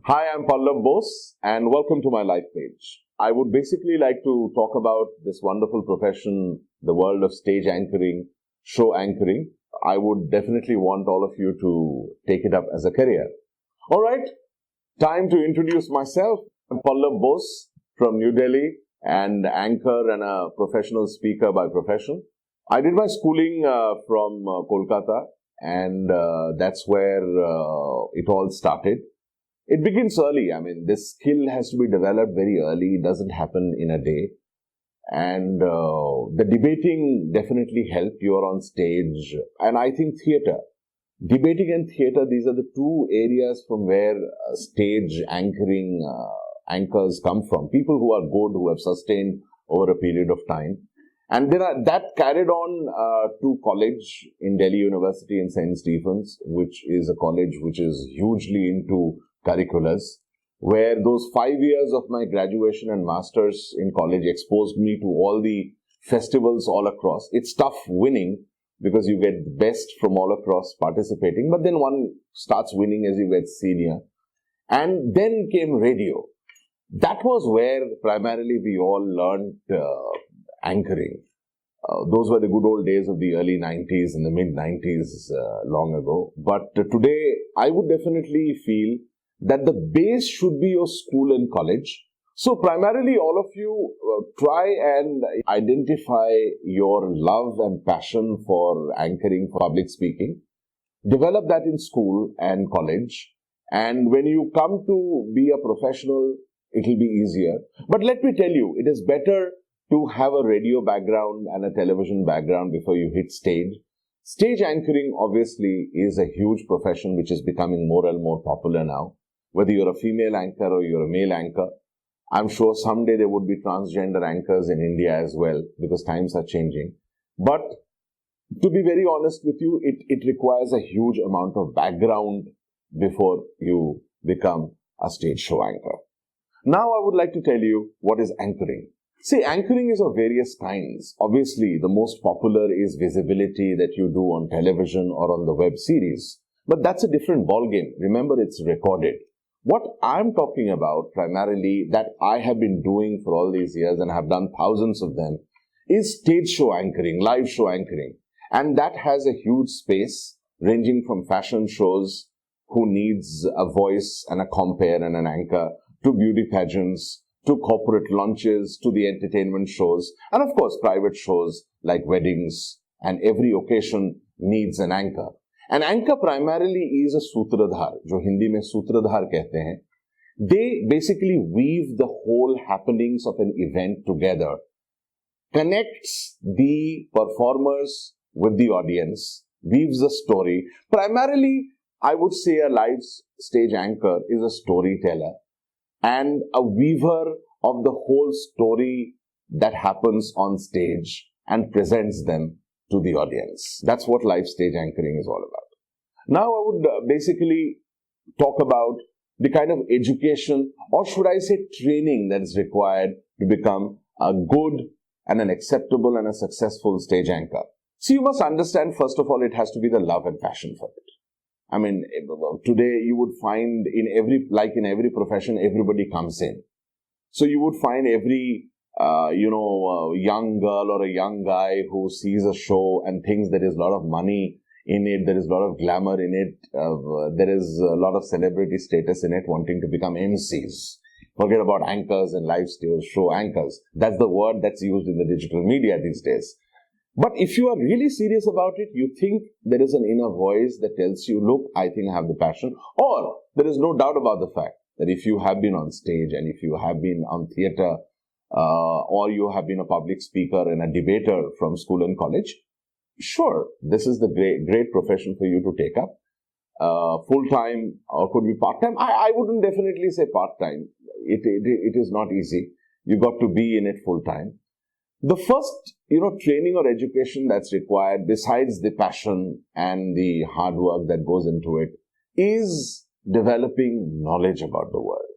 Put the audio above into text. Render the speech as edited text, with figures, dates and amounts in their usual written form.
Hi, I'm Pallav Bose and welcome to my life page. I would basically like to talk about this wonderful profession, the world of stage anchoring, show anchoring. I would definitely want all of you to take it up as a career. All right, time to introduce myself. I'm Pallav Bose from New Delhi and anchor and a professional speaker by profession. I did my schooling from Kolkata and that's where it all started. It begins early. I mean, this skill has to be developed very early. It doesn't happen in a day. And the debating definitely helped. You're on stage. And I think theater. Debating and theater, these are the two areas from where stage anchoring anchors come from. People who are good, who have sustained over a period of time. And that carried on to college in Delhi University in St. Stephen's, which is a college which is hugely into curriculars, where those 5 years of my graduation and masters in college exposed me to all the festivals all across. It's tough winning because you get the best from all across participating, but then one starts winning as you get senior. And then came radio. That was where primarily we all learned anchoring. Those were the good old days of the early 90s and the mid 90s long ago. But today, I would definitely feel that the base should be your school and college. So primarily all of you try and identify your love and passion for anchoring, for public speaking. Develop that in school and college. And when you come to be a professional, it will be easier. But let me tell you, it is better to have a radio background and a television background before you hit stage. Stage anchoring obviously is a huge profession which is becoming more and more popular now. Whether you're a female anchor or you're a male anchor, I'm sure someday there would be transgender anchors in India as well because times are changing. But to be very honest with you, it requires a huge amount of background before you become a stage show anchor. Now I would like to tell you what is anchoring. See, anchoring is of various kinds. Obviously, the most popular is visibility that you do on television or on the web series. But that's a different ballgame. Remember, it's recorded. What I'm talking about primarily that I have been doing for all these years and have done thousands of them is stage show anchoring, live show anchoring. And that has a huge space ranging from fashion shows who needs a voice and a compere and an anchor to beauty pageants, to corporate launches, to the entertainment shows, and of course private shows like weddings, and every occasion needs an anchor. An anchor primarily is a sutradhar, जो हिंदी में सूत्रधार कहते हैं. They basically weave the whole happenings of an event together, connects the performers with the audience, weaves a story. Primarily, I would say a live stage anchor is a storyteller and a weaver of the whole story that happens on stage and presents them to the audience. That's what live stage anchoring is all about. Now I would basically talk about the kind of education, or should I say training, that is required to become a good and an acceptable and a successful stage anchor. So you must understand, first of all, it has to be the love and passion for it. I mean, today you would find in every profession, everybody comes in. So you would find every, young girl or a young guy who sees a show and thinks there is a lot of money in it, there is a lot of glamour in it, there is a lot of celebrity status in it, wanting to become MCs. Forget about anchors and live show anchors. That's the word that's used in the digital media these days. But if you are really serious about it, you think there is an inner voice that tells you, look, I think I have the passion. Or there is no doubt about the fact that if you have been on stage and if you have been on theater, or you have been a public speaker and a debater from school and college, sure, this is the great profession for you to take up. Full-time or could be part-time. I wouldn't definitely say part-time. It is not easy. You got to be in it full-time. The first, training or education that's required, besides the passion and the hard work that goes into it, is developing knowledge about the world.